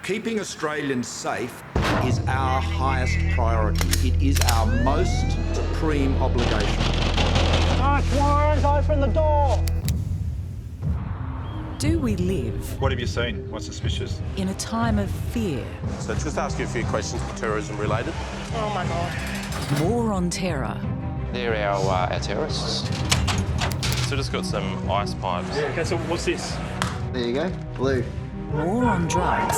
Keeping Australians safe is our highest priority. It is our most supreme obligation. Nice ones, open the door! Do we live What have you seen? What's suspicious? in a time of fear? So just ask you a few questions, terrorism related. Oh my God. War on terror. They're our terrorists. So just got some ice pipes. Okay, so what's this? There you go, blue. War on drugs.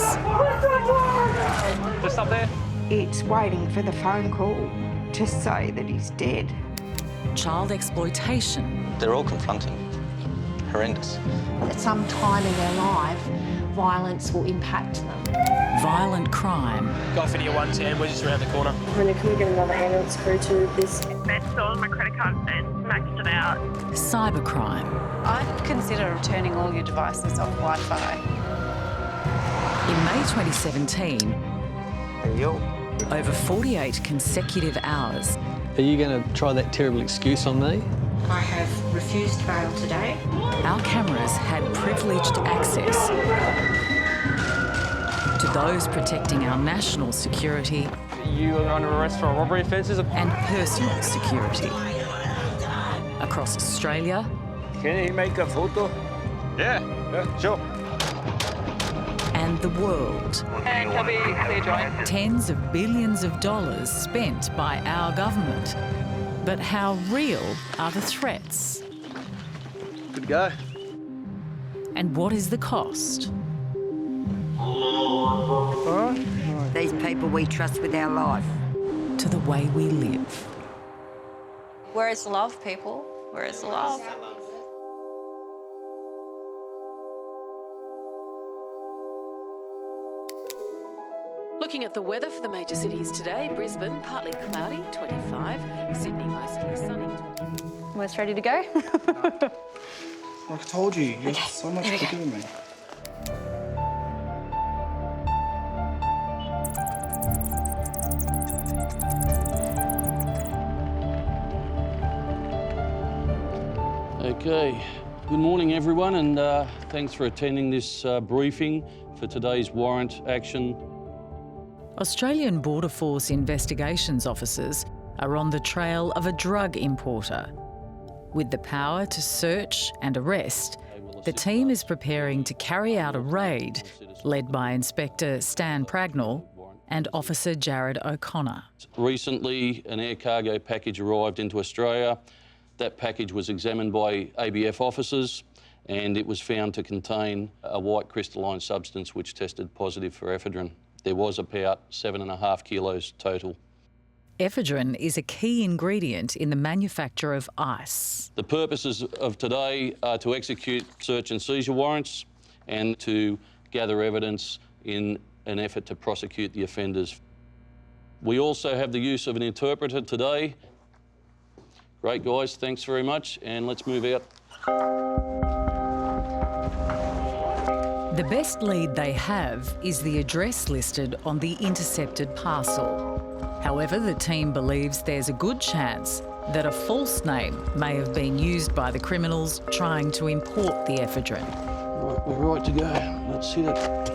Just up there? It's waiting for the phone call to say that he's dead. Child exploitation. They're all confronting. Horrendous. At some time in their life, violence will impact them. Violent crime. Golf Video 110, we're just around the corner. Can we get another ambulance crew to this? They stole my credit card and maxed it out. Cybercrime. I'd consider turning all your devices off Wi-Fi. In May 2017, over 48 consecutive hours. Are you going to try that terrible excuse on me? I have refused bail today. Our cameras had privileged access to those protecting our national security. You are under arrest for robbery offences. And personal security. Across Australia. Can you make a photo? Yeah, sure. And the world. And copy, clear drive. Tens of billions of dollars spent by our government. But how real are the threats? Good to go. And what is the cost? These people we trust with our life. To the way we live. Where is love, people? Where is love? Looking at the weather for the major cities today, Brisbane, partly cloudy, 25. Sydney, mostly sunny. Almost ready to go? Like I told you, you're so much quicker than me. Okay, good morning everyone, and thanks for attending this briefing for today's warrant action. Australian Border Force investigations officers are on the trail of a drug importer. With the power to search and arrest, the team is preparing to carry out a raid led by Inspector Stan Pragnell and Officer Jared O'Connor. Recently, an air cargo package arrived into Australia. That package was examined by ABF officers and it was found to contain a white crystalline substance which tested positive for ephedrine. There was about 7.5 kilos total. Ephedrine is a key ingredient in the manufacture of ice. The purposes of today are to execute search and seizure warrants and to gather evidence in an effort to prosecute the offenders. We also have the use of an interpreter today. Great, guys, thanks very much, and let's move out. The best lead they have is the address listed on the intercepted parcel. However, the team believes there's a good chance that a false name may have been used by the criminals trying to import the ephedrine. Right, we're right to go. Let's hit it.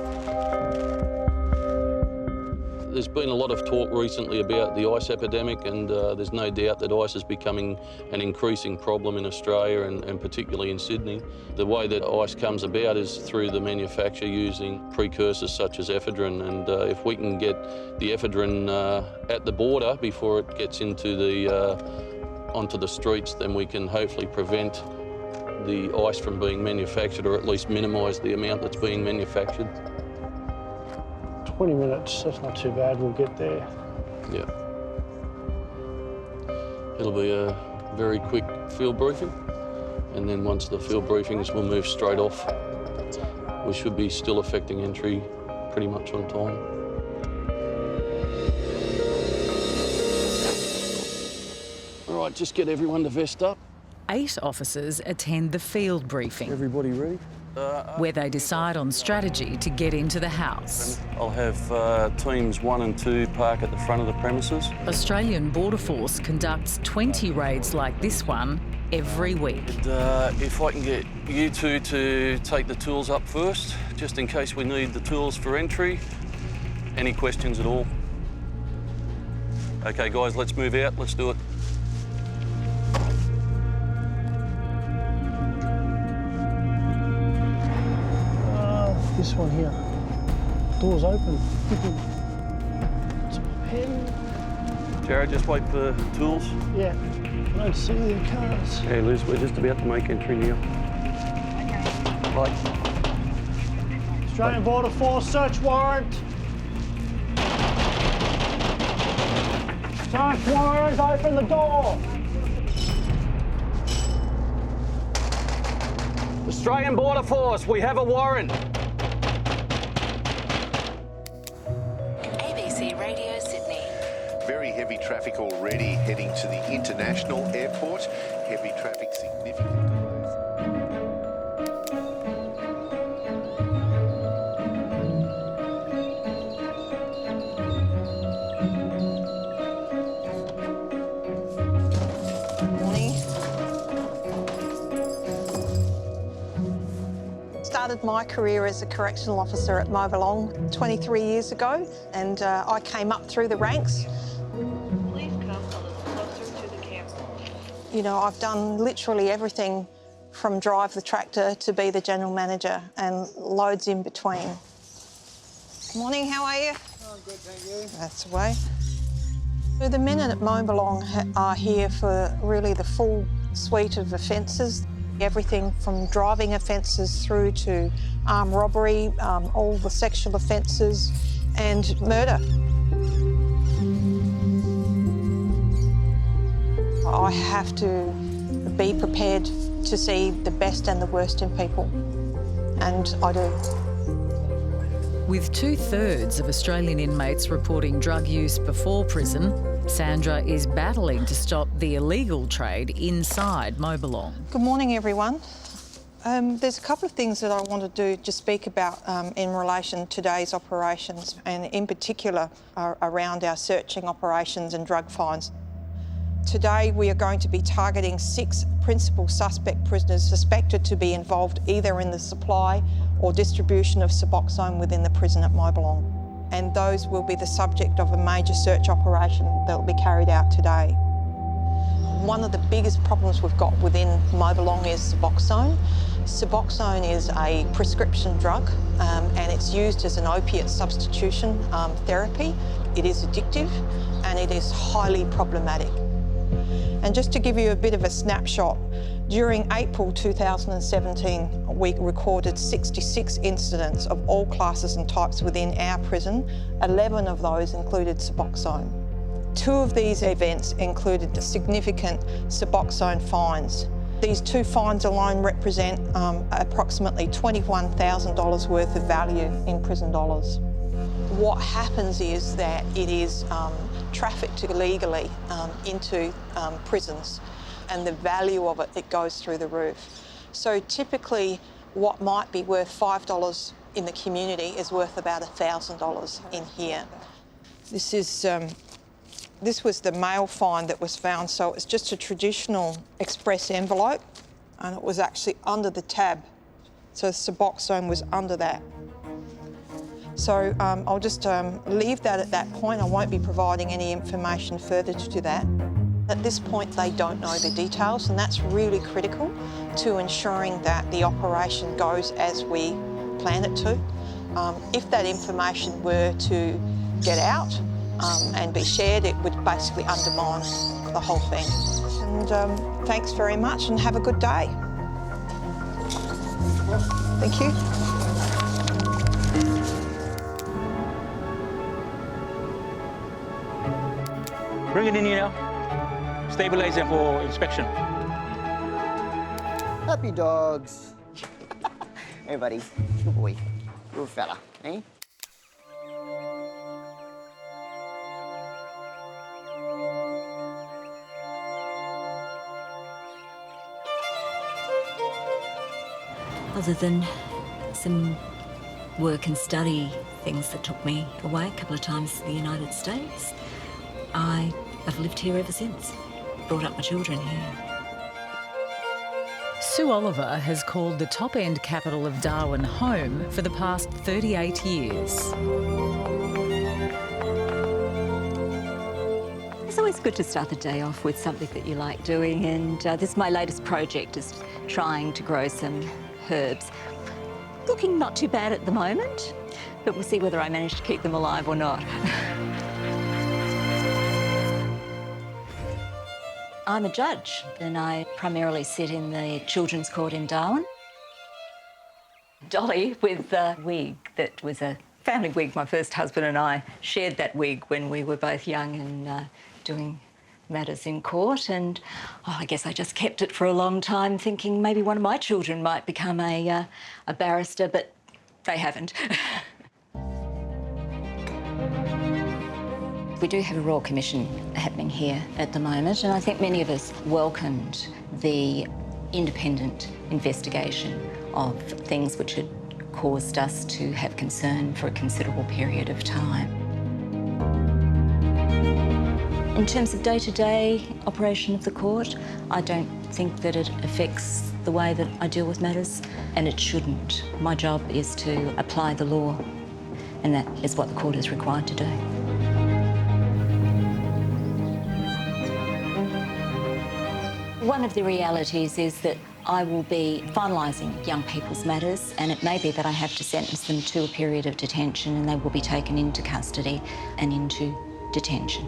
There's been a lot of talk recently about the ice epidemic, and there's no doubt that ice is becoming an increasing problem in Australia and particularly in Sydney. The way that ice comes about is through the manufacture using precursors such as ephedrine, and if we can get the ephedrine at the border before it gets into onto the streets, then we can hopefully prevent the ice from being manufactured, or at least minimise the amount that's being manufactured. 20 minutes, that's not too bad, we'll get there. Yeah. It'll be a very quick field briefing, and then once the field briefings, we'll move straight off. We should be still effecting entry pretty much on time. All right, just get everyone to vest up. 8 officers attend the field briefing. Everybody ready? Where they decide on strategy to get into the house. I'll have teams 1 and 2 park at the front of the premises. Australian Border Force conducts 20 raids like this one every week. If I can get you two to take the tools up first, just in case we need the tools for entry, Any questions at all? Okay, guys, let's move out. Let's do it. This one here. Door's open. It's a pen. Jared, just wait for tools. Yeah. I don't see the cars. Hey, Liz, we're just about to make entry now. Right. Australian Border Force search warrant. Search warrant, open the door. Australian Border Force, we have a warrant. ABC Radio Sydney. Very heavy traffic already heading to the international airport. Heavy traffic, significant delays. Started my career as a correctional officer at Mobilong 23 years ago, and I came up through the ranks. Please come a little closer to the camera. You know, I've done literally everything from drive the tractor to be the general manager and loads in between. Good morning, how are you? Oh, good, thank you. That's the way. So the men at Mobilong are here for really the full suite of offences. Everything from driving offences through to armed robbery, all the sexual offences and murder. I have to be prepared to see the best and the worst in people, and I do. With 2/3 of Australian inmates reporting drug use before prison, Sandra is battling to stop the illegal trade inside Mobilong. Good morning, everyone. There's a couple of things that I want to do to speak about in relation to today's operations, and in particular around our searching operations and drug finds. Today we are going to be targeting 6 principal suspect prisoners suspected to be involved either in the supply or distribution of Suboxone within the prison at Mobilong. And those will be the subject of a major search operation that will be carried out today. One of the biggest problems we've got within Mobilong is Suboxone. Suboxone is a prescription drug and it's used as an opiate substitution therapy. It is addictive and it is highly problematic. And just to give you a bit of a snapshot, during April 2017, we recorded 66 incidents of all classes and types within our prison. 11 of those included Suboxone. 2 of these events included significant Suboxone fines. These 2 fines alone represent approximately $21,000 worth of value in prison dollars. What happens is that it is trafficked illegally into prisons, and the value of it goes through the roof. So typically what might be worth $5 in the community is worth about $1,000 in here. This was the mail fine that was found, so it's just a traditional express envelope, and it was actually under the tab. So Suboxone was under that. So I'll just leave that at that point. I won't be providing any information further to that. At this point, they don't know the details, and that's really critical to ensuring that the operation goes as we plan it to. If that information were to get out and be shared, it would basically undermine the whole thing. And thanks very much and have a good day. Thank you. Bring it in here now. Stabilize them for inspection. Happy dogs. Hey, buddy. Good boy. Good fella, eh? Other than some work and study things that took me away a couple of times to the United States, I have lived here ever since. Brought up my children here. Sue Oliver has called the top-end capital of Darwin home for the past 38 years. It's good to start the day off with something that you like doing, and this is my latest project, is trying to grow some herbs. Looking not too bad at the moment, but we'll see whether I manage to keep them alive or not. I'm a judge, and I primarily sit in the Children's Court in Darwin. Dolly with a wig that was a family wig. My first husband and I shared that wig when we were both young and doing matters in court, and I guess I just kept it for a long time, thinking maybe one of my children might become a barrister, but they haven't. We do have a Royal Commission happening here at the moment, and I think many of us welcomed the independent investigation of things which had caused us to have concern for a considerable period of time. In terms of day-to-day operation of the court, I don't think that it affects the way that I deal with matters, and it shouldn't. My job is to apply the law, and that is what the court is required to do. One of the realities is that I will be finalising young people's matters, and it may be that I have to sentence them to a period of detention, and they will be taken into custody and into detention.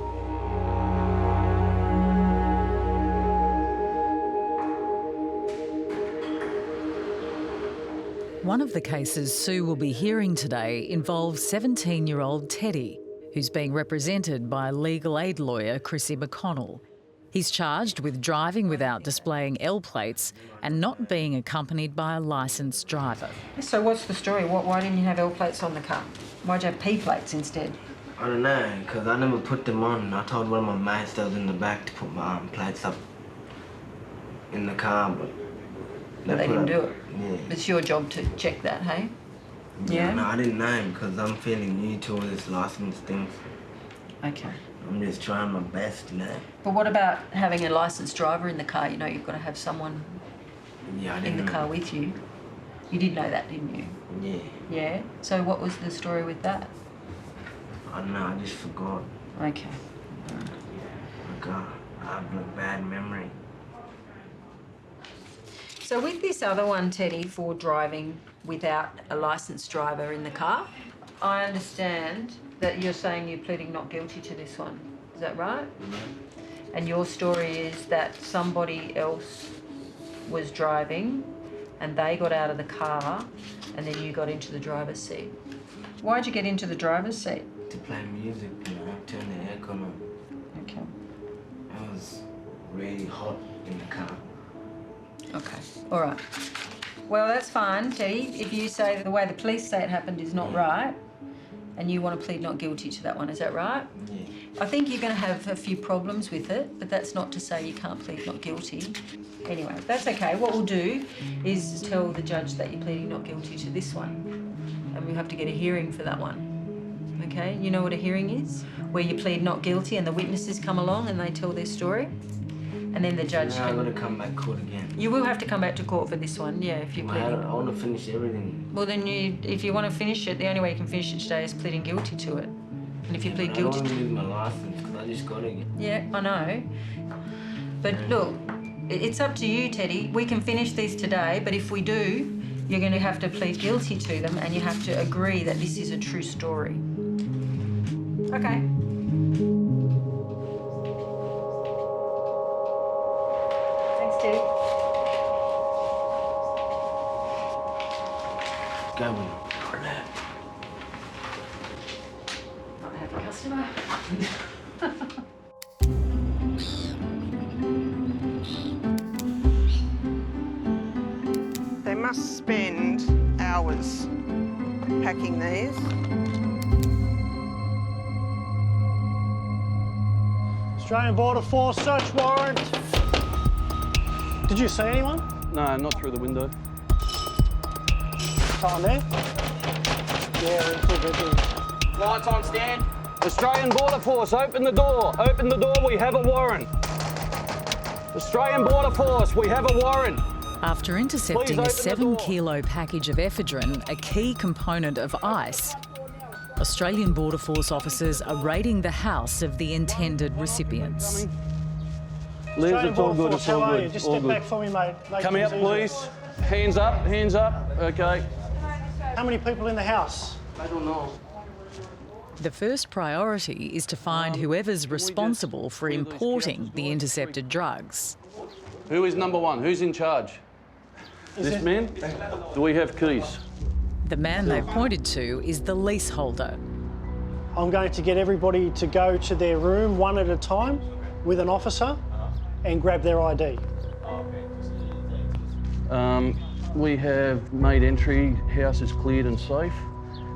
One of the cases Sue will be hearing today involves 17-year-old Teddy, who's being represented by legal aid lawyer Chrissy McConnell. He's charged with driving without displaying L plates and not being accompanied by a licensed driver. So what's the story? Why didn't you have L plates on the car? Why'd you have P plates instead? I don't know, because I never put them on. I told one of my mates that was in the back to put my plates up in the car, but they didn't do it? Yeah. It's your job to check that, hey? Yeah? No, I didn't know, because I'm feeling new to all this license things. Okay. I'm just trying my best, you know. But what about having a licensed driver in the car? You know, you've got to have someone in the car with you. You did know that, didn't you? Yeah. Yeah? So what was the story with that? I don't know, I just forgot. Okay. I have a bad memory. So with this other one, Teddy, for driving without a licensed driver in the car, I understand that you're saying you're pleading not guilty to this one. Is that right? Mm-hmm. And your story is that somebody else was driving and they got out of the car and then you got into the driver's seat. Why'd you get into the driver's seat? To play music, you know, turn the aircon on. Okay. It was really hot in the car. Okay, all right. Well, that's fine, Teddy. If you say that the way the police say it happened is not right, and you want to plead not guilty to that one, is that right? Yeah. I think you're going to have a few problems with it, but that's not to say you can't plead not guilty. Anyway, that's okay. What we'll do is tell the judge that you're pleading not guilty to this one, and we'll have to get a hearing for that one. Okay? You know what a hearing is? Where you plead not guilty and the witnesses come along and they tell their story, and then the judge I've got to come back to court again. You will have to come back to court for this one, yeah, if you're pleading. I want to finish everything. Well, then if you want to finish it, the only way you can finish it today is pleading guilty to it. And if you plead guilty I don't want to lose my license because I just got it again. Yeah, I know. But look, it's up to you, Teddy. We can finish these today, but if we do, you're going to have to plead guilty to them and you have to agree that this is a true story. Okay. Teddy. Go with Not a happy customer. They must spend hours packing these. Australian Border Force search warrant. Did you see anyone? No, not through the window. Someone there? Yeah, it's all busy. Lights on, stand. Australian Border Force, open the door. Open the door, we have a warrant. Australian Border Force, we have a warrant. After intercepting a 7-kilo package of ephedrine, a key component of ice, Australian Border Force officers are raiding the house of the intended recipients. Liz, Australian it's all Border good, Force, it's all how are good. you? Just all step good. back for me, mate. Make Come out, things easier. please. Hands up, hands up. Okay. How many people in the house? I don't know. The first priority is to find whoever's responsible for importing the intercepted drugs. Who is number one? Who's in charge? This man? Do we have keys? The man they've pointed to is the leaseholder. I'm going to get everybody to go to their room one at a time with an officer and grab their ID. We have made entry, house is cleared and safe.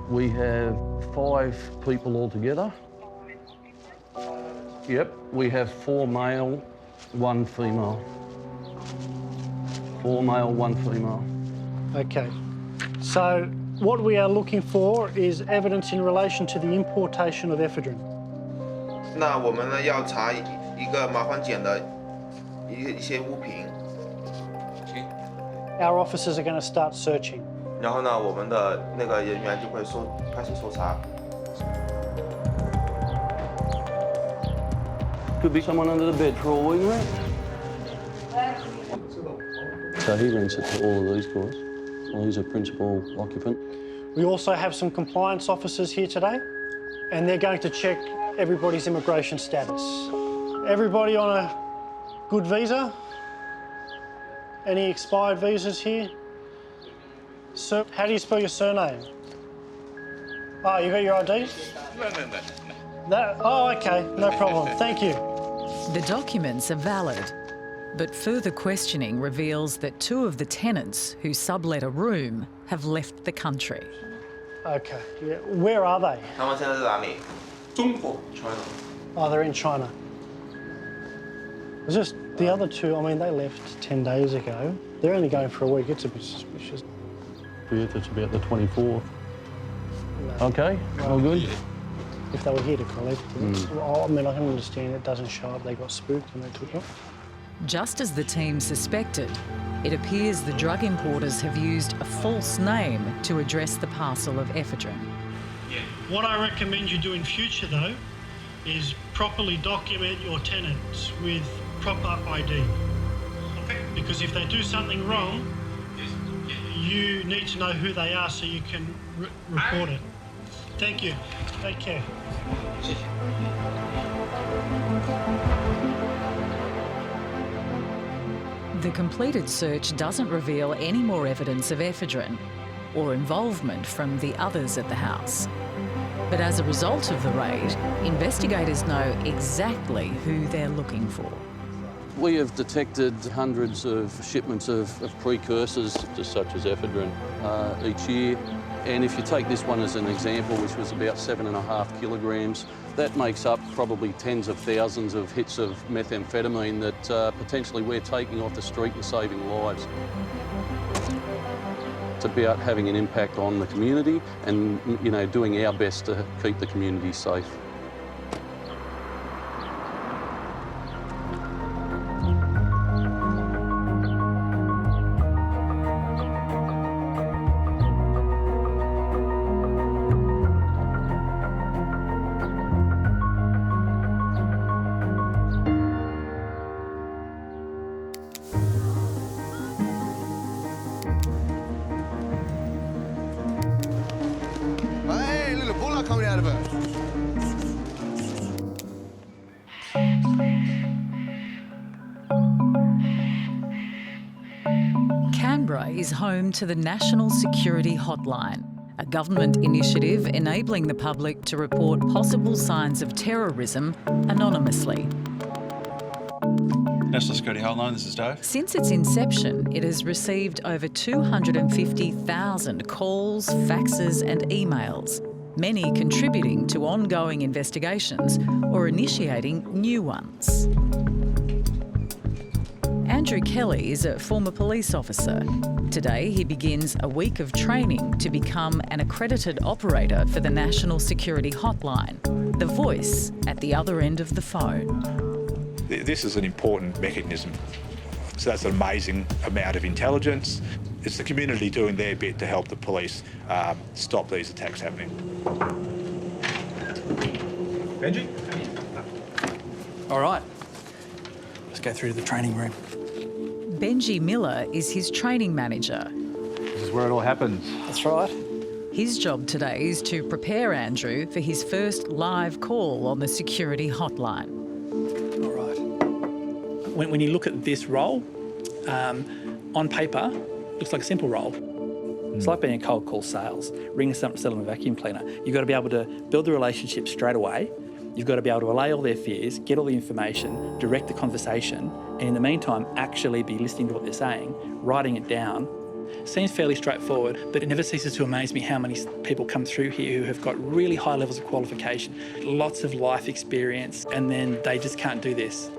We have 5 people altogether. Yep, we have 4 male, 1 female. 4 male, 1 female. Okay. So what we are looking for is evidence in relation to the importation of ephedrine. 那我们呢要查一个麻黄碱的一些物品。 Our officers are going to start searching. 然后呢，我们的那个人员就会开始搜查。 Could be someone under the bed for all we know. So he rents it to all of these guys. Well, he's a principal occupant. We also have some compliance officers here today, and they're going to check everybody's immigration status. Everybody on a good visa? Any expired visas here? Sir, how do you spell your surname? Oh, you got your ID? No. Oh, okay, no problem. Thank you. The documents are valid, but further questioning reveals that 2 of the tenants who sublet a room have left the country. Okay, yeah. Where are they? 他们现在在哪里？中国 ，China。 Oh, they're in China. It's just the other 2, I mean, they left 10 days ago. They're only going for a week. It's a bit suspicious. Yeah, that's about the 24th. Okay, all good? If they were here to collect it. Well, I mean, I can understand it doesn't show up. They got spooked and they took it. Just as the team suspected, it appears the drug importers have used a false name to address the parcel of ephedrine. What I recommend you do in future, though, is properly document your tenants with proper ID. Okay. Because if they do something wrong, you need to know who they are so you can report it. Thank you. Take care. The completed search doesn't reveal any more evidence of ephedrine or involvement from the others at the house. But as a result of the raid, investigators know exactly who they're looking for. We have detected hundreds of shipments of precursors, just such as ephedrine, each year. And if you take this one as an example, which was about 7.5 kilograms, that makes up probably tens of thousands of hits of methamphetamine that potentially we're taking off the street and saving lives. It's about having an impact on the community and, you know, doing our best to keep the community safe. Hey, little bullet coming out of her. Canberra is home to the National Security Hotline, a government initiative enabling the public to report possible signs of terrorism anonymously. National Security Hotline, this is Dave. Since its inception, it has received over 250,000 calls, faxes and emails, many contributing to ongoing investigations or initiating new ones. Andrew Kelly is a former police officer. Today, he begins a week of training to become an accredited operator for the National Security Hotline, the voice at the other end of the phone. This is an important mechanism. So that's an amazing amount of intelligence. It's the community doing their bit to help the police stop these attacks happening. Benji? All right. Let's go through to the training room. Benji Miller is his training manager. This is where it all happens. That's right. His job today is to prepare Andrew for his first live call on the security hotline. All right. When you look at this role, on paper, looks like a simple role. It's like being in cold call sales, ring something, sell them a vacuum cleaner. You've got to be able to build the relationship straight away. You've got to be able to allay all their fears, get all the information, direct the conversation, and in the meantime, actually be listening to what they're saying, writing it down. Seems fairly straightforward, but it never ceases to amaze me how many people come through here who have got really high levels of qualification, lots of life experience, and then they just can't do this.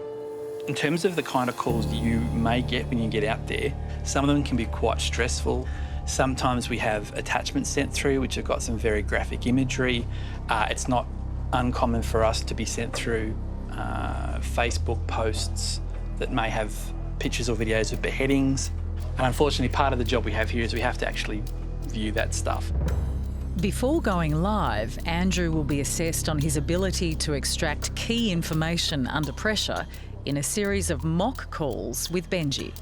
In terms of the kind of calls that you may get when you get out there, some of them can be quite stressful. Sometimes we have attachments sent through which have got some very graphic imagery. It's not uncommon for us to be sent through Facebook posts that may have pictures or videos of beheadings. And unfortunately, part of the job we have here is we have to actually view that stuff. Before going live, Andrew will be assessed on his ability to extract key information under pressure in a series of mock calls with Benji.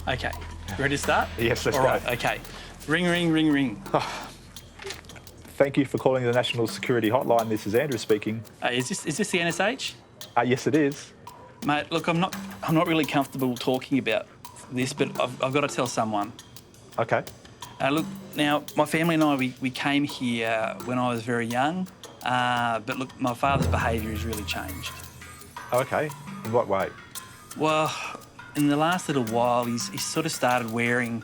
Okay, ready to start? Yes, let's All go. right, okay. Ring, ring, ring, ring. Thank you for calling the National Security Hotline. This is Andrew speaking. Is this the NSH? Yes, it is. Mate, look, I'm not really comfortable talking about this, but I've got to tell someone. Okay. Look, now, my family and I, we came here when I was very young, but look, my father's behaviour has really changed. Okay. In what way? Well, in the last little while, he's sort of started wearing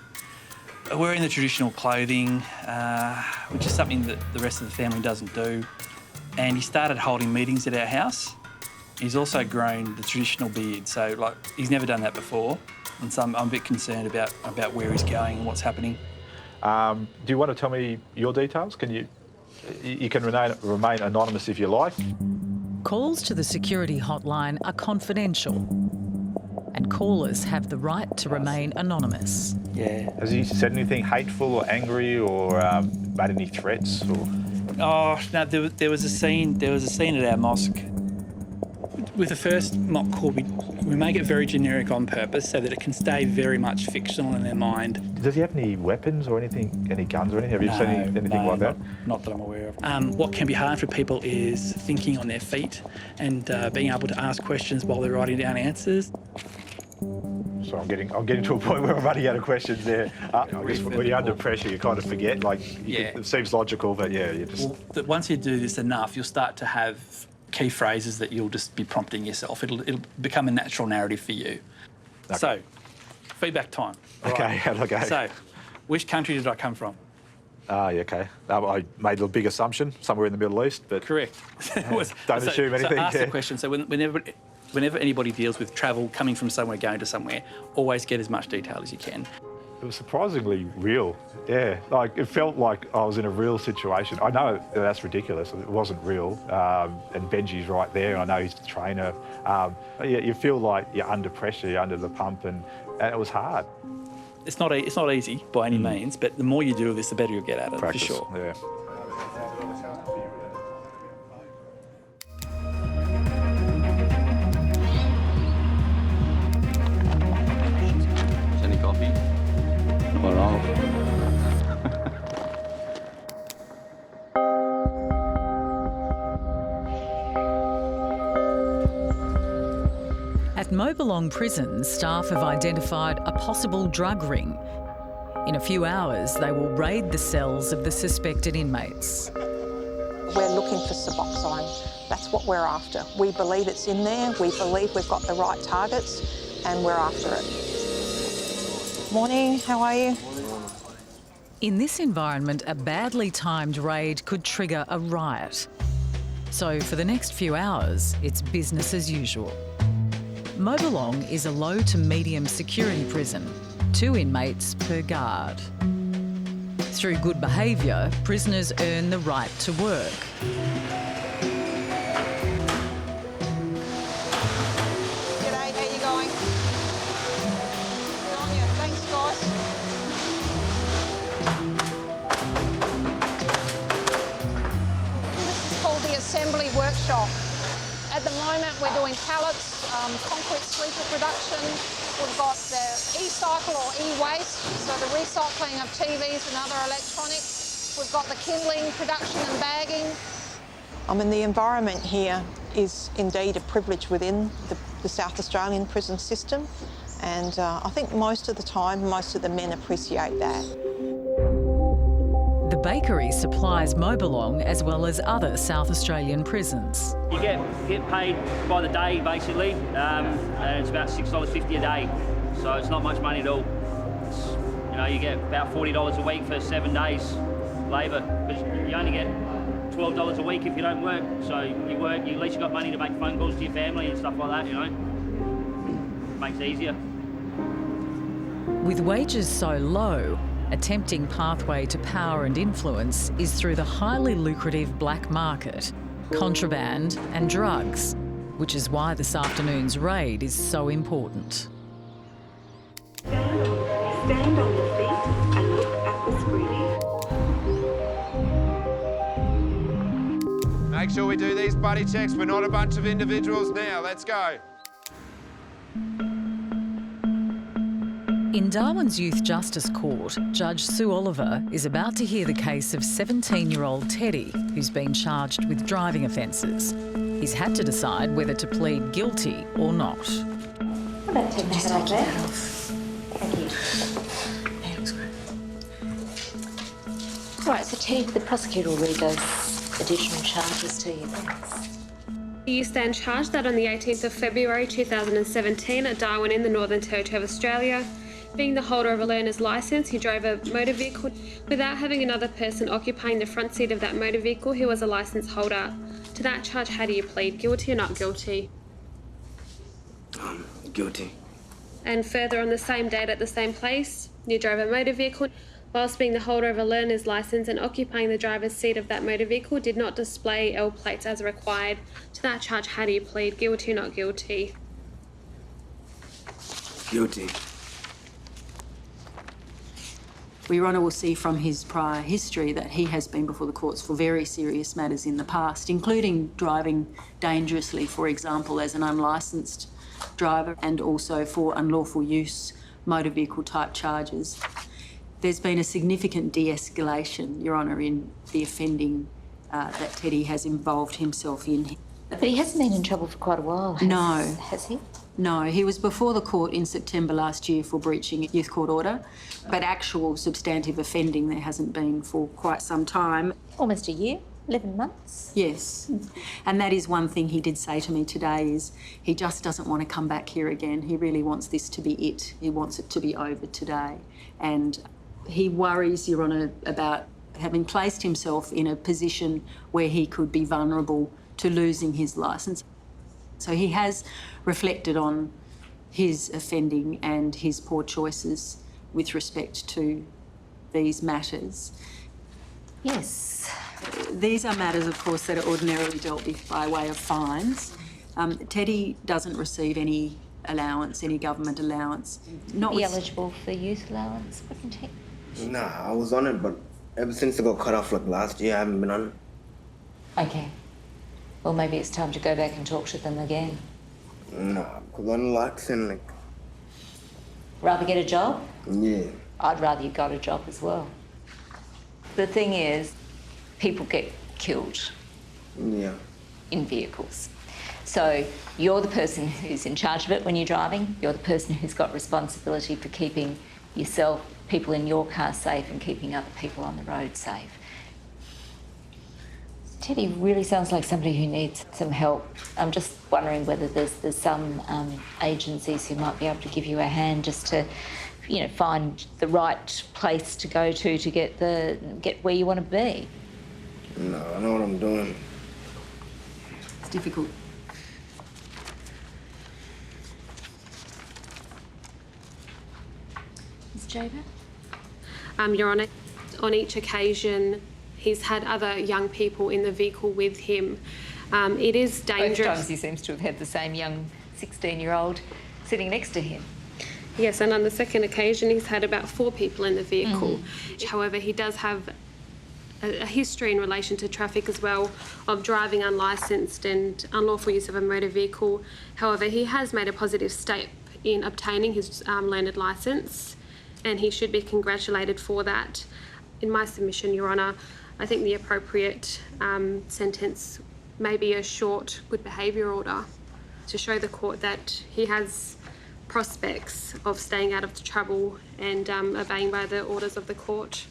the traditional clothing, which is something that the rest of the family doesn't do. And he started holding meetings at our house. He's also grown the traditional beard, so like he's never done that before. And so I'm a bit concerned about where he's going and what's happening. Do you want to tell me your details? Can you can remain anonymous if you like. Calls to the security hotline are confidential, and callers have the right to remain anonymous. Yeah. Has he said anything hateful or angry or made any threats? Or? Oh no, there was a scene at our mosque. With the first mock call, we make it very generic on purpose so that it can stay very much fictional in their mind. Does he have any weapons or anything, any guns or anything? Have you seen anything like that? Not that I'm aware of. What can be hard for people is thinking on their feet and being able to ask questions while they're writing down answers. So I'm getting to a point where I'm running out of questions there. I guess when you're under pressure, you kind of forget. It seems logical, but yeah, you just. Well, once you do this enough, you'll start to have key phrases that you'll just be prompting yourself. It'll become a natural narrative for you. Okay. So, feedback time. Okay, okay. So, which country did I come from? Okay. I made a big assumption, somewhere in the Middle East, but... Correct. Don't assume anything. So ask the question. So whenever anybody deals with travel, coming from somewhere, going to somewhere, always get as much detail as you can. It was surprisingly real, yeah. It felt like I was in a real situation. I know that's ridiculous, it wasn't real, and Benji's right there, and I know he's the trainer. You feel like you're under pressure, you're under the pump, and it was hard. It's not easy by any means, but the more you do this, the better you'll get at it, Practice, for sure. Yeah. Any coffee? Well, At Mobilong Prison, staff have identified a possible drug ring. In a few hours, they will raid the cells of the suspected inmates. We're looking for Suboxone. That's what we're after. We believe it's in there, we believe we've got the right targets, and we're after it. Morning, how are you? In this environment, a badly timed raid could trigger a riot. So for the next few hours, it's business as usual. Mobilong is a low to medium security prison, 2 inmates per guard. Through good behaviour, prisoners earn the right to work. G'day, how you going? Good on you. Thanks, guys. This is called the assembly work shop. At the moment, we're doing pallets, concrete sweeper production. We've got the e-cycle or e-waste, so the recycling of TVs and other electronics. We've got the kindling production and bagging. I mean, the environment here is indeed a privilege within the South Australian prison system, and I think most of the time, most of the men appreciate that. The bakery supplies Mobilong as well as other South Australian prisons. You get paid by the day, basically, and it's about $6.50 a day, so it's not much money at all. You get about $40 a week for 7 days labour, because you only get $12 a week if you don't work. So you work, at least you got money to make phone calls to your family and stuff like that, Makes it easier. With wages so low, a tempting pathway to power and influence is through the highly lucrative black market, contraband and drugs, which is why this afternoon's raid is so important. Stand on your feet and look at the screening. Make sure we do these buddy checks. We're not a bunch of individuals now. Let's go. In Darwin's Youth Justice Court, Judge Sue Oliver is about to hear the case of 17-year-old Teddy, who's been charged with driving offences. He's had to decide whether to plead guilty or not. What about taking the head off there? Thank you. Yeah, looks great. Right, so Teddy, the prosecutor will read those additional charges to you. Thanks. You stand charged that on the 18th of February 2017 at Darwin in the Northern Territory of Australia, being the holder of a learner's licence, he drove a motor vehicle without having another person occupying the front seat of that motor vehicle who was a licence holder. To that charge, how do you plead? Guilty or not guilty? Guilty. And further, on the same date at the same place, you drove a motor vehicle whilst being the holder of a learner's licence and occupying the driver's seat of that motor vehicle, did not display L plates as required. To that charge, how do you plead? Guilty or not guilty? Guilty. Your Honour will see from his prior history that he has been before the courts for very serious matters in the past, including driving dangerously, for example, as an unlicensed driver, and also for unlawful use motor vehicle type charges. There's been a significant de-escalation, Your Honour, in the offending that Teddy has involved himself in. But he hasn't been in trouble for quite a while, has he? No, he was before the court in September last year for breaching a youth court order, but actual substantive offending there hasn't been for quite some time. Almost a year, 11 months. Yes, and that is one thing he did say to me today, is he just doesn't want to come back here again. He really wants this to be it. He wants it to be over today. And he worries, Your Honour, about having placed himself in a position where he could be vulnerable to losing his licence. So he has reflected on his offending and his poor choices with respect to these matters. Yes. These are matters, of course, that are ordinarily dealt with by way of fines. Teddy doesn't receive any allowance, any government allowance. Not be eligible for youth allowance, wouldn't he? Nah, I was on it, but ever since I got cut off last year, I haven't been on it. Okay. Well, maybe it's time to go back and talk to them again. Nah, because I'm relaxing, Rather get a job? Yeah. I'd rather you got a job as well. The thing is, people get killed. Yeah. In vehicles. So you're the person who's in charge of it when you're driving. You're the person who's got responsibility for keeping yourself, people in your car safe, and keeping other people on the road safe. Teddy really sounds like somebody who needs some help. I'm just wondering whether there's some agencies who might be able to give you a hand just to, find the right place to go to get where you want to be. No, I know what I'm doing. It's difficult. Ms. Jaber? Your Honour, on each occasion, he's had other young people in the vehicle with him. It is dangerous. Both times he seems to have had the same young 16-year-old sitting next to him. Yes, and on the second occasion, he's had about 4 people in the vehicle. However, he does have a history in relation to traffic as well, of driving unlicensed and unlawful use of a motor vehicle. However, he has made a positive step in obtaining his learned licence, and he should be congratulated for that. In my submission, Your Honour, I think the appropriate sentence may be a short good behaviour order to show the court that he has prospects of staying out of the trouble and obeying by the orders of the court.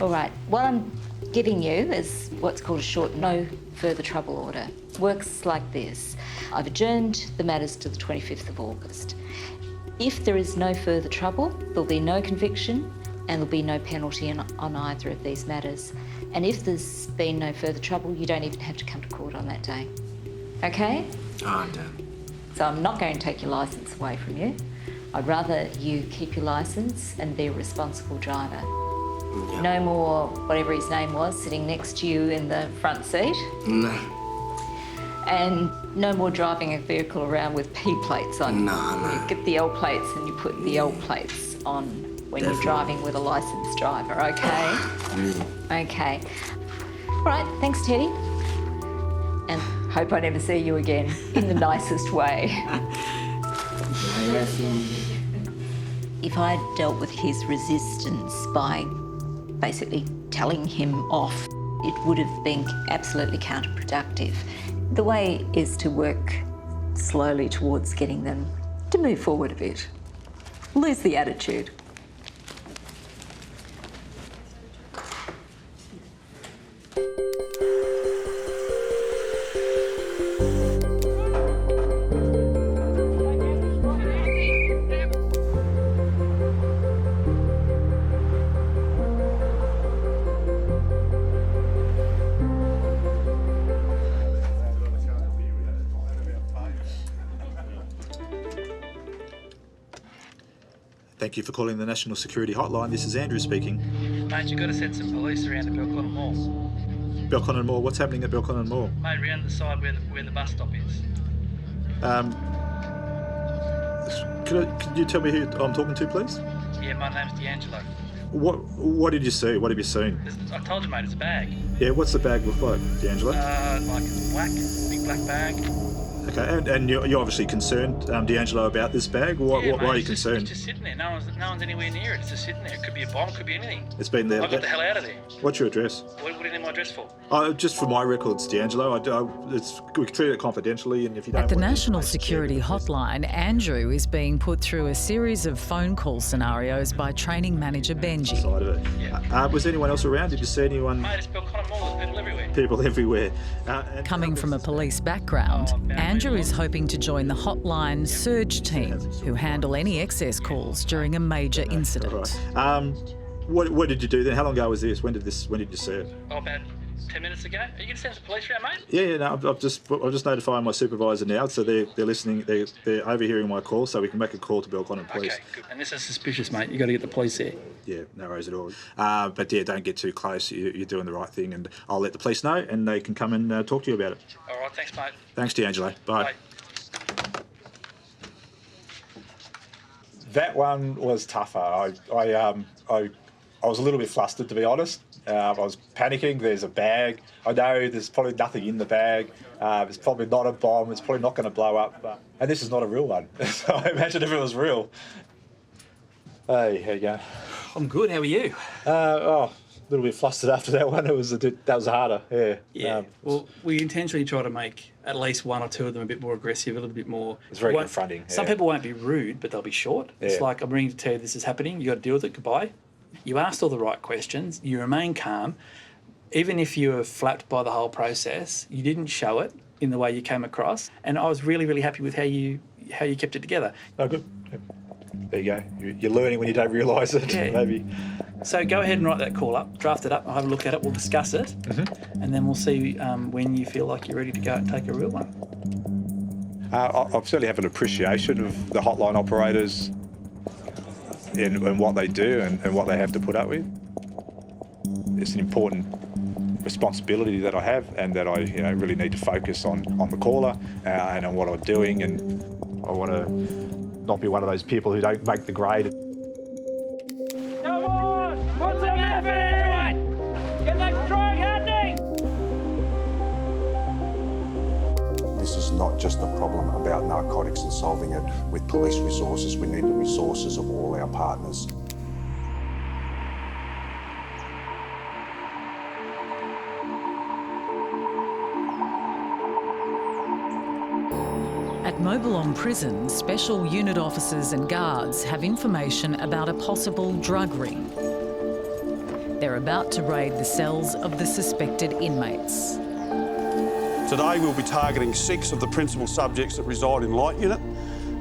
All right, what I'm giving you is what's called a short no further trouble order. Works like this. I've adjourned the matters to the 25th of August. If there is no further trouble, there'll be no conviction and there'll be no penalty on either of these matters. And if there's been no further trouble, you don't even have to come to court on that day. Okay? I'm done. So I'm not going to take your licence away from you. I'd rather you keep your licence and be a responsible driver. Yeah. No more whatever his name was sitting next to you in the front seat. No. And no more driving a vehicle around with P plates on. No. You get the L plates and you put the L plates on when you're driving with a licensed driver, okay? Okay. All right, thanks, Teddy. And hope I never see you again in the nicest way. If I dealt with his resistance by basically telling him off, it would have been absolutely counterproductive. The way is to work slowly towards getting them to move forward a bit. Lose the attitude. Thank you for calling the National Security Hotline. This is Andrew speaking. Mate, you've got to send some police around to Belconnen Mall. Belconnen Mall? What's happening at Belconnen Mall? Mate, around the side where the bus stop is. Could you tell me who I'm talking to, please? Yeah, my name's D'Angelo. What did you see? What have you seen? I told you, mate, it's a bag. Yeah, what's the bag look like, D'Angelo? Like it's black, big black bag. Okay, and you're obviously concerned, D'Angelo, about this bag. Why are you concerned? It's just sitting there. No one's anywhere near it. It's just sitting there. It could be a bomb, could be anything. It's been there. I got the hell out of there. What's your address? What do you need my address for? Just for my records, D'Angelo. We can treat it confidentially, and if you don't. At the National Security Hotline, Andrew is being put through a series of phone call scenarios by training manager Benji. Side of it. Yeah. Was anyone else around? Did you see anyone? Mate, it's Belconnen Mall. There's people everywhere. People everywhere. Coming from a police background, Andrew is hoping to join the Hotline surge team, who handle any excess calls during a major incident. Right. What did you do then? How long ago was this? When did you see it? Oh, about 10 minutes ago. Are you going to send some police around, mate? Yeah. No, I'm just notifying my supervisor now, so they're listening. They're overhearing my call, so we can make a call to Belconnen Police. Okay, good. And this is suspicious, mate. You got to get the police there. Yeah, no worries at all. But yeah, don't get too close. You're doing the right thing, and I'll let the police know, and they can come and talk to you about it. All right, thanks, mate. Thanks, D'Angelo. Bye. That one was tougher. I was a little bit flustered, to be honest. I was panicking. There's a bag. I know there's probably nothing in the bag. It's probably not a bomb. It's probably not going to blow up. And this is not a real one. So I imagine if it was real. Hey, how you going? I'm good. How are you? A little bit flustered after that one. That was harder. Yeah. Yeah. Well, we intentionally try to make at least one or two of them a bit more aggressive, a little bit more. It's very confronting. Some people won't be rude, but they'll be short. Yeah. It's like, I'm ringing to tell you this is happening. You got to deal with it. Goodbye. You asked all the right questions. You remain calm. Even if you were flapped by the whole process, you didn't show it in the way you came across. And I was really, really happy with how you kept it together. Oh, good. There you go. You're learning when you don't realise it, maybe. So go ahead and write that call up, draft it up, I'll have a look at it, we'll discuss it, and then we'll see when you feel like you're ready to go and take a real one. I certainly have an appreciation of the hotline operators and what they do and what they have to put up with. It's an important responsibility that I have, and that I really need to focus on the caller and on what I'm doing, and I want to not be one of those people who don't make the grade. Come on! Put some effort into it! Get that drug happening! This is not just a problem about narcotics and solving it with police resources. We need the resources of all our partners. At Mobilong Prison, special unit officers and guards have information about a possible drug ring. They're about to raid the cells of the suspected inmates. Today we'll be targeting 6 of the principal subjects that reside in Light Unit,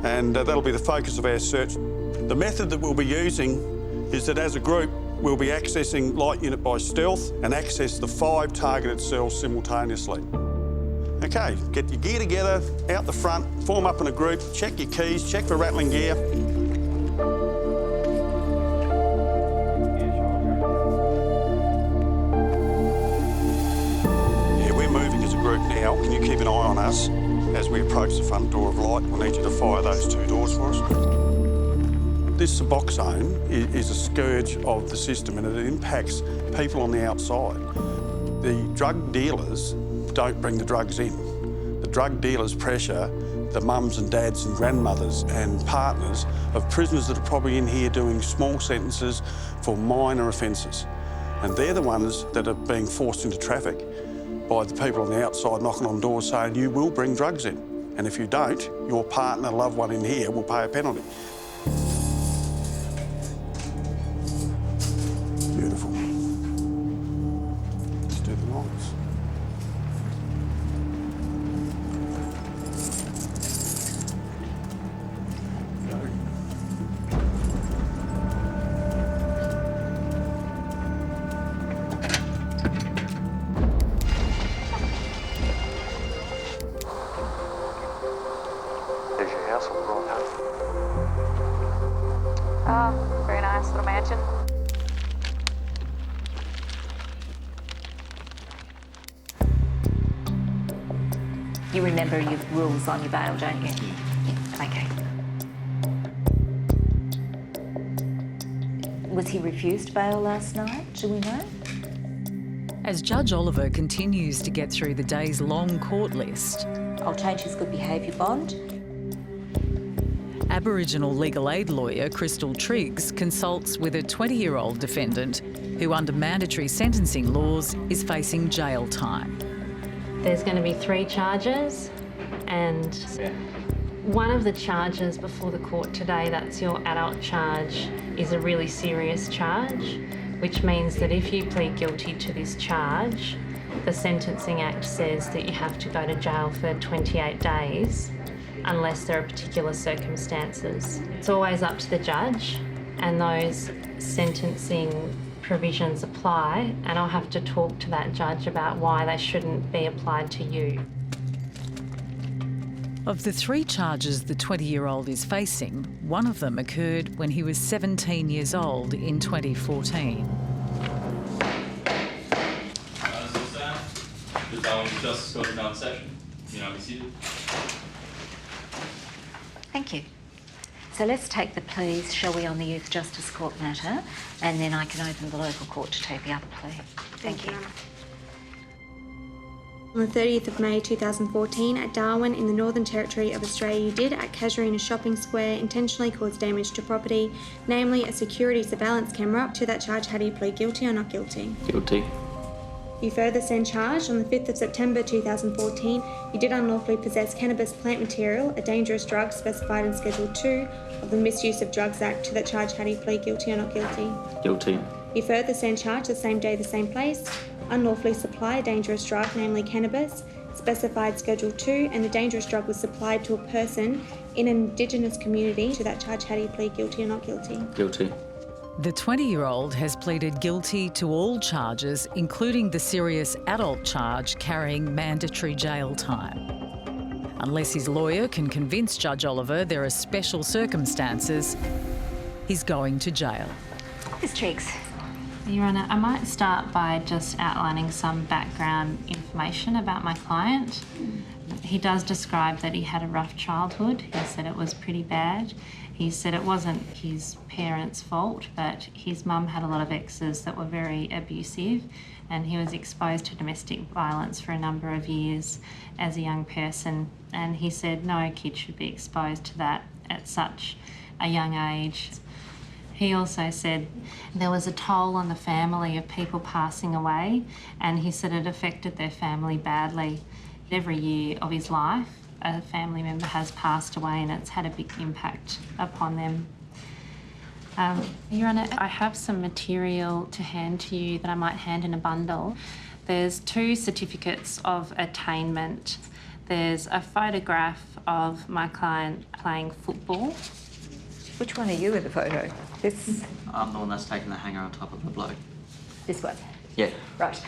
and that'll be the focus of our search. The method that we'll be using is that as a group we'll be accessing Light Unit by stealth and access the 5 targeted cells simultaneously. Okay, get your gear together, out the front, form up in a group, check your keys, check for rattling gear. Yeah, we're moving as a group now. Can you keep an eye on us as we approach the front door of Light? We'll need you to fire those 2 doors for us. This Suboxone is a scourge of the system, and it impacts people on the outside. The drug dealers don't bring the drugs in. The drug dealers pressure the mums and dads and grandmothers and partners of prisoners that are probably in here doing small sentences for minor offences. And they're the ones that are being forced into traffic by the people on the outside knocking on doors saying, you will bring drugs in. And if you don't, your partner, loved one in here will pay a penalty. Beautiful. Let's do the lines. There's your house on the right hand. Oh, very nice little mansion. You remember your rules on your bail, don't you? Yeah. Okay. Was he refused bail last night? Do we know? As Judge Oliver continues to get through the day's long court list, I'll change his good behaviour bond. Aboriginal legal aid lawyer Crystal Triggs consults with a 20-year-old defendant who, under mandatory sentencing laws, is facing jail time. There's going to be 3 charges, and one of the charges before the court today, that's your adult charge, is a really serious charge, which means that if you plead guilty to this charge, the Sentencing Act says that you have to go to jail for 28 days unless there are particular circumstances. It's always up to the judge, and those sentencing provisions apply, and I'll have to talk to that judge about why they shouldn't be applied to you. Of the 3 charges the 20-year-old is facing, one of them occurred when he was 17 years old in 2014. The Darwin Justice Court is now in session. You know, be seated. Thank you. So let's take the pleas, shall we, on the Youth Justice Court matter, and then I can open the local court to take the other plea. Thank you. On the 30th of May 2014 at Darwin in the Northern Territory of Australia, you did, at Casuarina Shopping Square, intentionally cause damage to property, namely a security surveillance camera. To that charge, how do you plead guilty or not guilty? Guilty. You further stand charged on the 5th of September 2014, you did unlawfully possess cannabis plant material, a dangerous drug specified in Schedule 2 of the Misuse of Drugs Act. To that charge, how do you plead guilty or not guilty? Guilty. You further stand charged the same day, the same place, unlawfully supply a dangerous drug, namely cannabis, specified Schedule 2, and the dangerous drug was supplied to a person in an Indigenous community. To that charge, how do you plead guilty or not guilty? Guilty. The 20-year-old has pleaded guilty to all charges, including the serious adult charge carrying mandatory jail time. Unless his lawyer can convince Judge Oliver there are special circumstances, he's going to jail. Ms. Triggs. Your Honour, I might start by just outlining some background information about my client. He does describe that he had a rough childhood. He said it was pretty bad. He said it wasn't his parents' fault, but his mum had a lot of exes that were very abusive, and he was exposed to domestic violence for a number of years as a young person. And he said no kid should be exposed to that at such a young age. He also said there was a toll on the family of people passing away, and he said it affected their family badly. Every year of his life, a family member has passed away, and it's had a big impact upon them. Your Honour, I have some material to hand to you that I might hand in a bundle. There's 2 certificates of attainment. There's a photograph of my client playing football. Which one are you in the photo? This? I'm the one that's taking the hanger on top of the bloke. This one? Yeah. Right.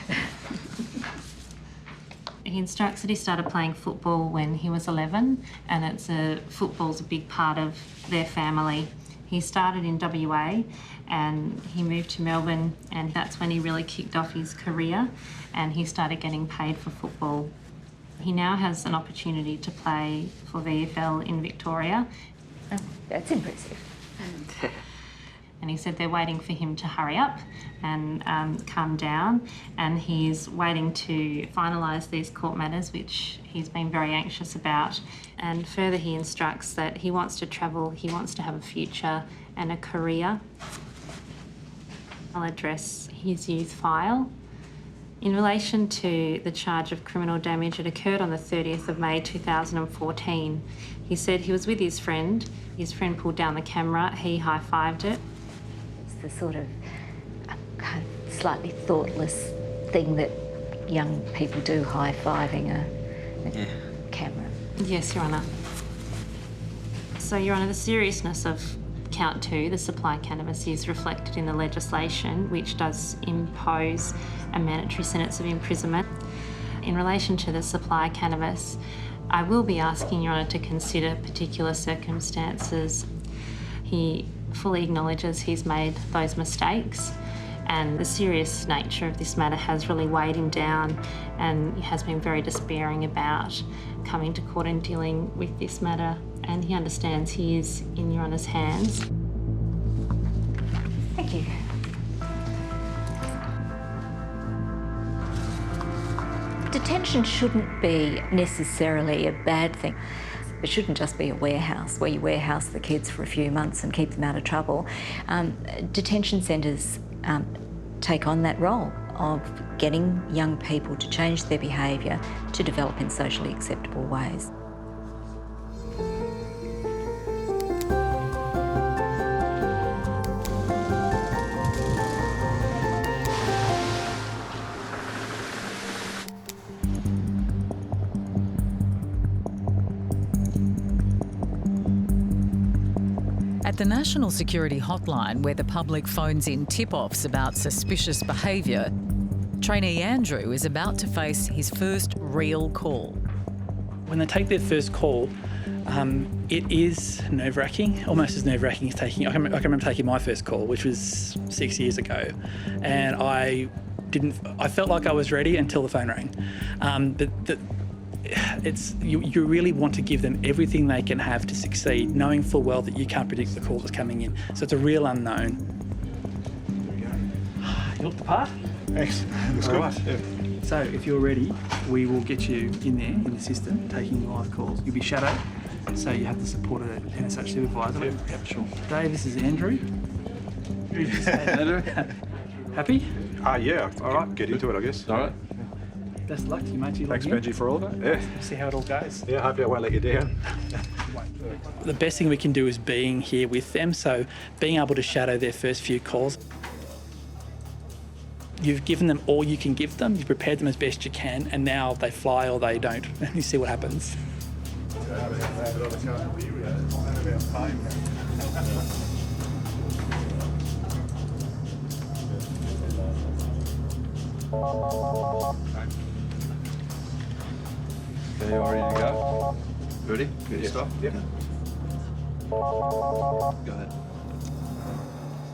He instructs that he started playing football when he was 11, and football's a big part of their family. He started in WA and he moved to Melbourne, and that's when he really kicked off his career and he started getting paid for football. He now has an opportunity to play for VFL in Victoria. Oh, that's impressive. And he said they're waiting for him to hurry up and come down, and he's waiting to finalise these court matters, which he's been very anxious about. And further, he instructs that he wants to travel, he wants to have a future and a career. I'll address his youth file. In relation to the charge of criminal damage, it occurred on the 30th of May 2014. He said he was with his friend pulled down the camera, he high-fived it. It's the sort of kind of slightly thoughtless thing that young people do, high-fiving a camera. Yes, Your Honour. So, Your Honour, the seriousness of count 2, the supply cannabis, is reflected in the legislation, which does impose a mandatory sentence of imprisonment. In relation to the supply cannabis, I will be asking Your Honour to consider particular circumstances. He fully acknowledges he's made those mistakes, and the serious nature of this matter has really weighed him down, and he has been very despairing about coming to court and dealing with this matter, and he understands he is in Your Honour's hands. Thank you. Detention shouldn't be necessarily a bad thing. It shouldn't just be a warehouse where you warehouse the kids for a few months and keep them out of trouble. Detention centres take on that role of getting young people to change their behaviour to develop in socially acceptable ways. At the National Security Hotline, where the public phones in tip-offs about suspicious behaviour, trainee Andrew is about to face his first real call. When they take their first call, it is nerve-wracking, almost as nerve-wracking as taking... I can remember taking my first call, which was 6 years ago, and I felt like I was ready until the phone rang. You really want to give them everything they can have to succeed, knowing full well that you can't predict the call that's coming in. So it's a real unknown. You look the part? Thanks. Looks good. Right. Yeah. So if you're ready, we will get you in there, in the system, taking live calls. You'll be shadowed, so you have the support of an NSH supervisor. Yep, sure. Dave, this is Andrew. Andrew. Happy? Yeah, all right. Get into it, I guess. All right. Best of luck to you, mate. Thanks, Benji, for all of that. We'll see how it all goes. Yeah, hopefully I won't let you down. The best thing we can do is being here with them, so being able to shadow their first few calls. You've given them all you can give them, you've prepared them as best you can, and now they fly or they don't, and you see what happens. Okay, you all ready to go? Ready? Good stuff? Yep. Go ahead.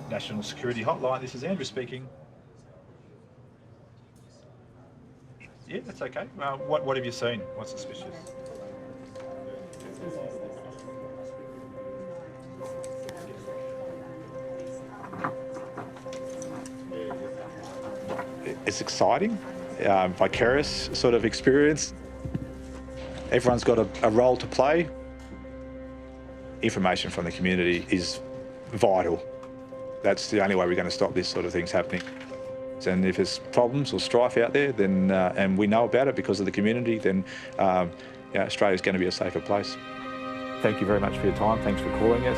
National Security Hotline, this is Andrew speaking. Yeah, that's okay. What have you seen? What's suspicious? It's exciting, vicarious sort of experience. Everyone's got a role to play. Information from the community is vital. That's the only way we're going to stop this sort of things happening. And if there's problems or strife out there, then and we know about it because of the community, then Australia's going to be a safer place. Thank you very much for your time. Thanks for calling us.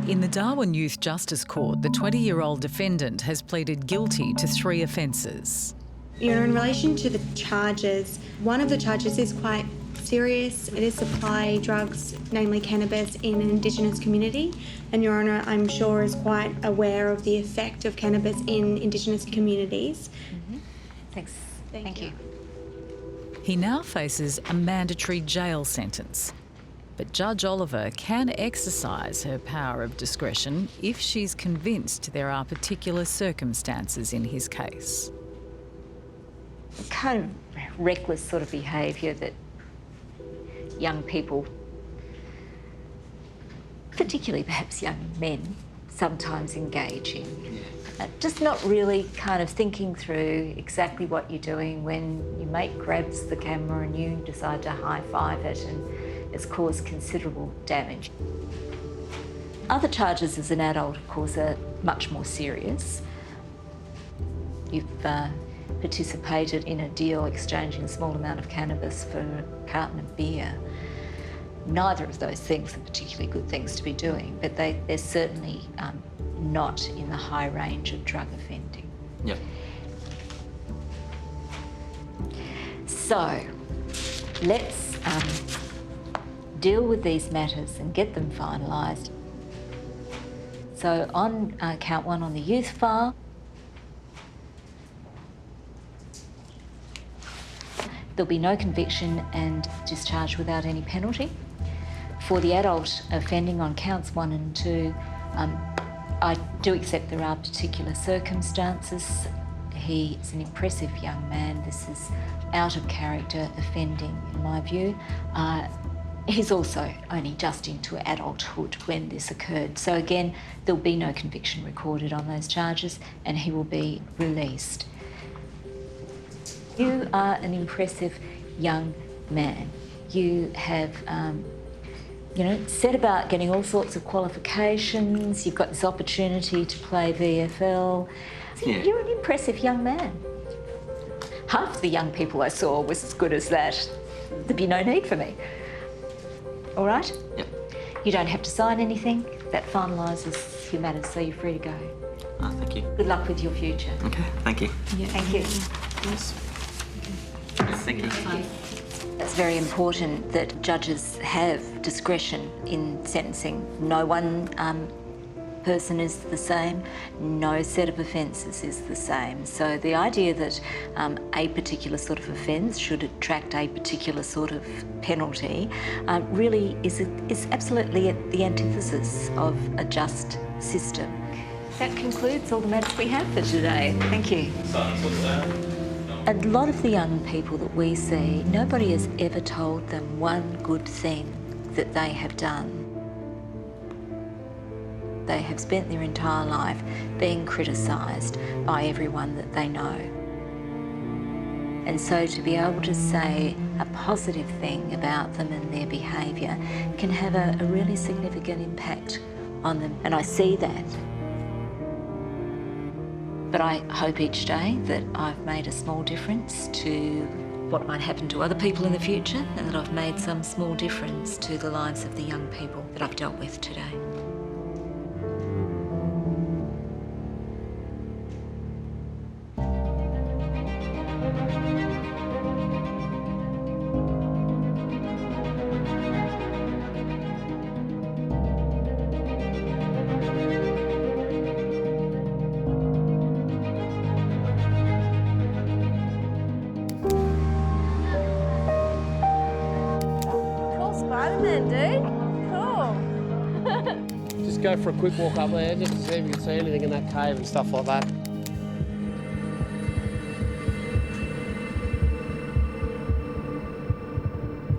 In the Darwin Youth Justice Court, the 20-year-old defendant has pleaded guilty to 3 offences. Your Honour, in relation to the charges, one of the charges is quite serious. It is supply drugs, namely cannabis, in an Indigenous community. And Your Honour, I'm sure, is quite aware of the effect of cannabis in Indigenous communities. Mm-hmm. Thanks. Thank you. He now faces a mandatory jail sentence. But Judge Oliver can exercise her power of discretion if she's convinced there are particular circumstances in his case. Kind of reckless sort of behaviour that young people, particularly perhaps young men, sometimes engage in. Just not really kind of thinking through exactly what you're doing when your mate grabs the camera and you decide to high-five it, and it's caused considerable damage. Other charges as an adult, of course, are much more serious. You've participated in a deal exchanging a small amount of cannabis for a carton of beer. Neither of those things are particularly good things to be doing, but they're certainly not in the high range of drug offending. Yep. So, let's deal with these matters and get them finalised. So on count 1 on the youth file, there'll be no conviction and discharge without any penalty. For the adult offending on counts 1 and 2, I do accept there are particular circumstances. He is an impressive young man. This is out of character offending, in my view. He's also only just into adulthood when this occurred. So again, there'll be no conviction recorded on those charges and he will be released. You are an impressive young man. You have, set about getting all sorts of qualifications. You've got this opportunity to play VFL. So Yeah. You're an impressive young man. Half the young people I saw was as good as that. There'd be no need for me. All right? Yep. You don't have to sign anything. That finalises your matters, so you're free to go. Thank you. Good luck with your future. Okay, thank you. Yeah. Thank you. Thank you. It's very important that judges have discretion in sentencing. No one person is the same, no set of offences is the same. So the idea that a particular sort of offence should attract a particular sort of penalty really is absolutely at the antithesis of a just system. That concludes all the matters we have for today. Thank you. A lot of the young people that we see, nobody has ever told them one good thing that they have done. They have spent their entire life being criticised by everyone that they know. And so to be able to say a positive thing about them and their behaviour can have a really significant impact on them. And I see that. But I hope each day that I've made a small difference to what might happen to other people in the future, and that I've made some small difference to the lives of the young people that I've dealt with today. Cool Spider-Man, dude. Cool. go for a quick walk up there just to see if you can see anything in that cave and stuff like that.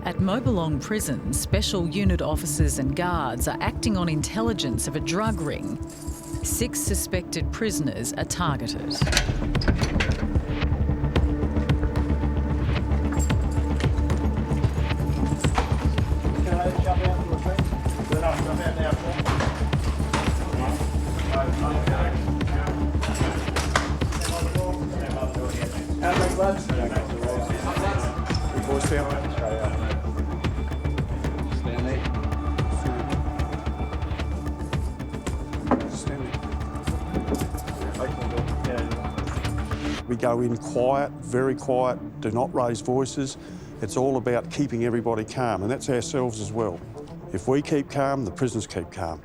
At Mobilong Prison, special unit officers and guards are acting on intelligence of a drug ring. 6 suspected prisoners are targeted. We go in quiet, very quiet, do not raise voices. It's all about keeping everybody calm, and that's ourselves as well. If we keep calm, the prisoners keep calm.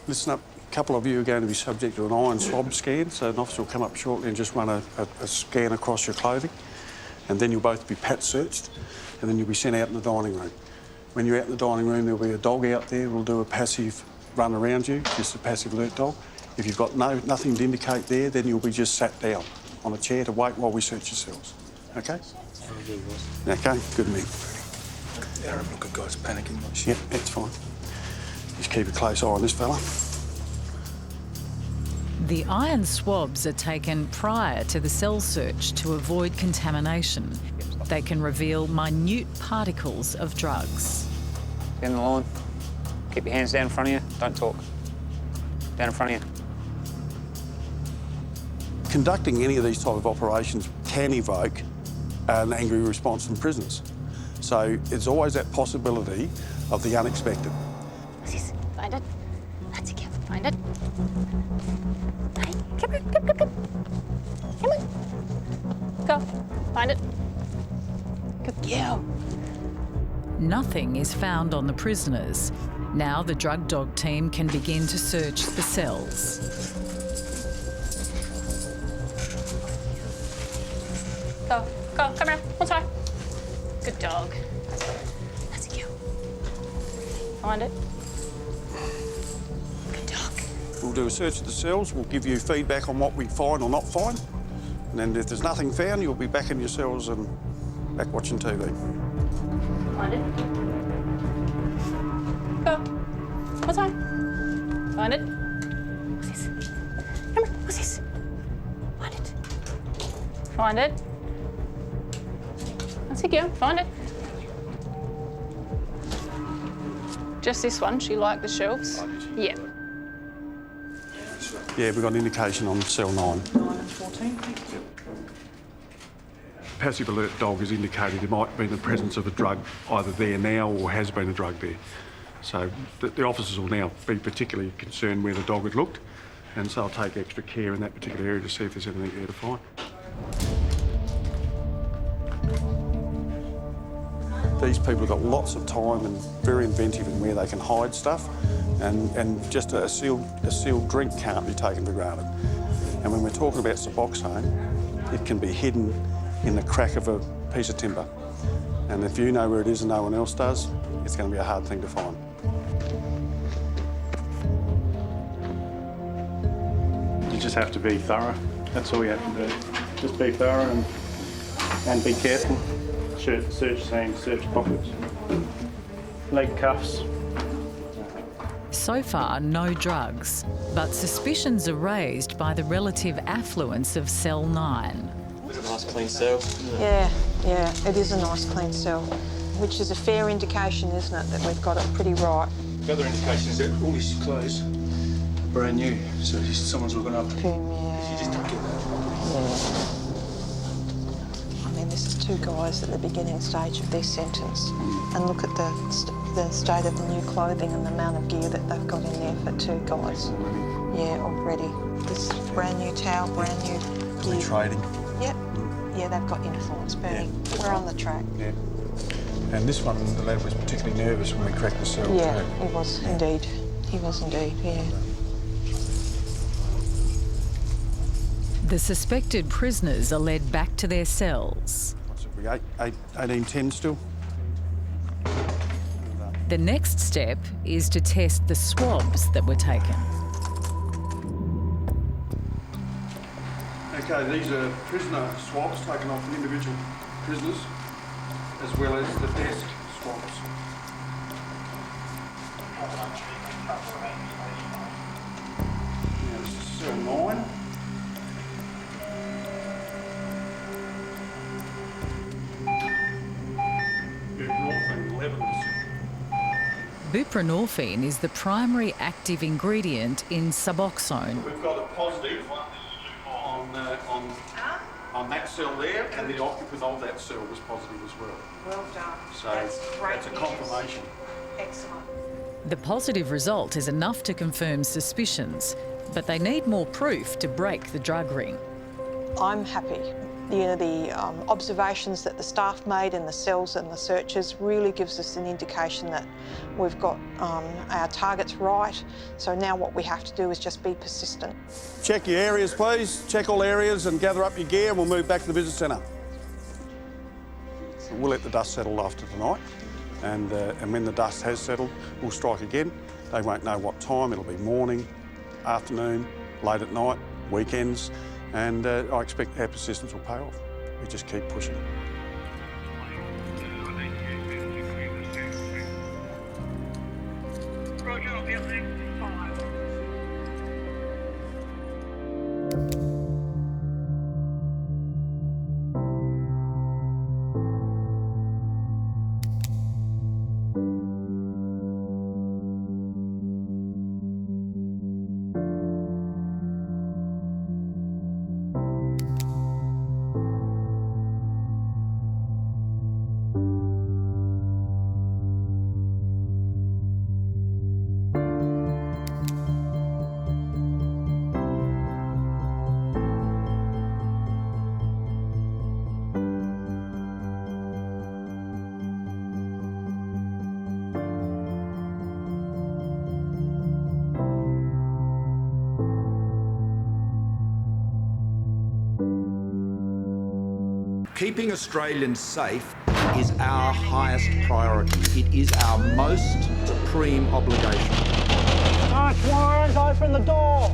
Listen up, a couple of you are going to be subject to an iron swab scan, so an officer will come up shortly and just run a scan across your clothing, and then you'll both be pat searched, and then you'll be sent out in the dining room. When you're out in the dining room, there'll be a dog out there who'll do a passive run around you, just a passive alert dog. If you've got nothing to indicate there, then you'll be just sat down on a chair to wait while we search your cells. OK? OK, good man. Yeah, look at guys panicking. Yep, that's fine. Just keep a close eye on this fella. The iron swabs are taken prior to the cell search to avoid contamination. They can reveal minute particles of drugs. Down the line. Keep your hands down in front of you. Don't talk. Down in front of you. Conducting any of these type of operations can evoke an angry response from prisoners. So there's always that possibility of the unexpected. Find it. That's it. Find it. Hey, come on, come. Come on. Go. Find it. Good girl. Nothing is found on the prisoners. Now the drug dog team can begin to search the cells. Go. Come here. One time. Good dog. That's a girl. Find it. Good dog. We'll do a search of the cells. We'll give you feedback on what we find or not find. And then if there's nothing found, you'll be back in your cells and back watching TV. Find it. Go. One time. Find it. What's this? Come here. What's this? Find it. Find it. That's a girl. Find it. Just this one. She liked the shelves. Yeah. Yeah, we've got an indication on cell 9. 9 and 14. Thank you. Passive alert dog has indicated there might be in the presence of a drug either there now or has been a drug there. So the officers will now be particularly concerned where the dog had looked, and so I'll take extra care in that particular area to see if there's anything there to find. These people have got lots of time and very inventive in where they can hide stuff, and just a sealed drink can't be taken for granted. And when we're talking about Suboxone, it can be hidden in the crack of a piece of timber. And if you know where it is and no one else does, it's going to be a hard thing to find. You just have to be thorough. That's all you have to do. Just be thorough and be careful. Search scenes, search pockets, leg cuffs. So far, no drugs, but suspicions are raised by the relative affluence of Cell 9. It's a nice clean cell. Yeah, it is a nice clean cell, which is a fair indication, isn't it, that we've got it pretty right. The other indication is that all these clothes are brand new, so someone's looking up. Yeah. You just don't get that. Yeah. I mean, this is 2 guys at the beginning stage of their sentence, and look at the state of the new clothing and the amount of gear that they've got in there for 2 guys. Yeah, already. This brand new towel, brand new gear. Trading. Yep. Yeah, they've got influence, Bernie. Yeah. We're on the track. Yeah. And this one, the lad was particularly nervous when we cracked the cell. Yeah, too. he was indeed. He was indeed, yeah. The suspected prisoners are led back to their cells. What's it, we 1810 still? The next step is to test the swabs that were taken. Okay, these are prisoner swabs taken off individual prisoners, as well as the desk swabs. Now this is cell 9. Buprenorphine 11%. Buprenorphine is the primary active ingredient in Suboxone. We've got a positive on that cell there, and the occupant of that cell was positive as well. Well done. So That's great that's a news. confirmation. Excellent. The positive result is enough to confirm suspicions, but they need more proof to break the drug ring. I'm happy. You know, the observations that the staff made in the cells and the searches really gives us an indication that we've got our targets right. So now what we have to do is just be persistent. Check your areas, please. Check all areas and gather up your gear, and we'll move back to the business centre. We'll let the dust settle after tonight, and when the dust has settled, we'll strike again. They won't know what time. It'll be morning, afternoon, late at night, weekends. And I expect our persistence will pay off. We just keep pushing. Keeping Australians safe is our highest priority. It is our most supreme obligation. March warrant, open the door.